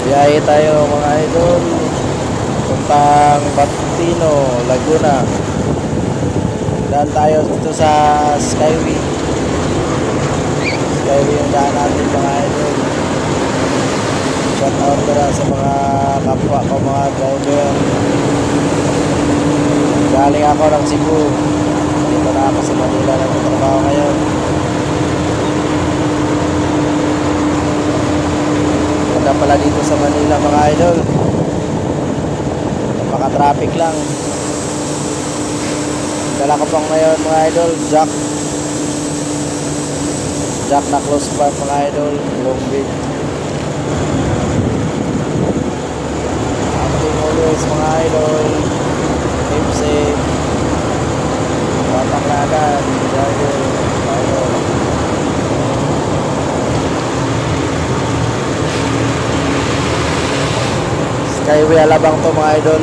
Biyahe tayo mga idol. Puntang Batino, Laguna. Daan tayo dito sa Skyway. Skyway yung daan natin mga idol. Shout out na sa mga kapwa ko mga driver. Galing ako ng Cebu. Dito na ako sa Manila, nagtatrabaho ngayon. Ganda pala dito sa Manila mga idol. Napaka-traffic lang. Dala ko pang ngayon mga idol, Jack na close bar mga idol, Long Beach. Acting always mga idol. Keep safe. Watak na agad, driver, idol. Skyway Alabang to mga idol.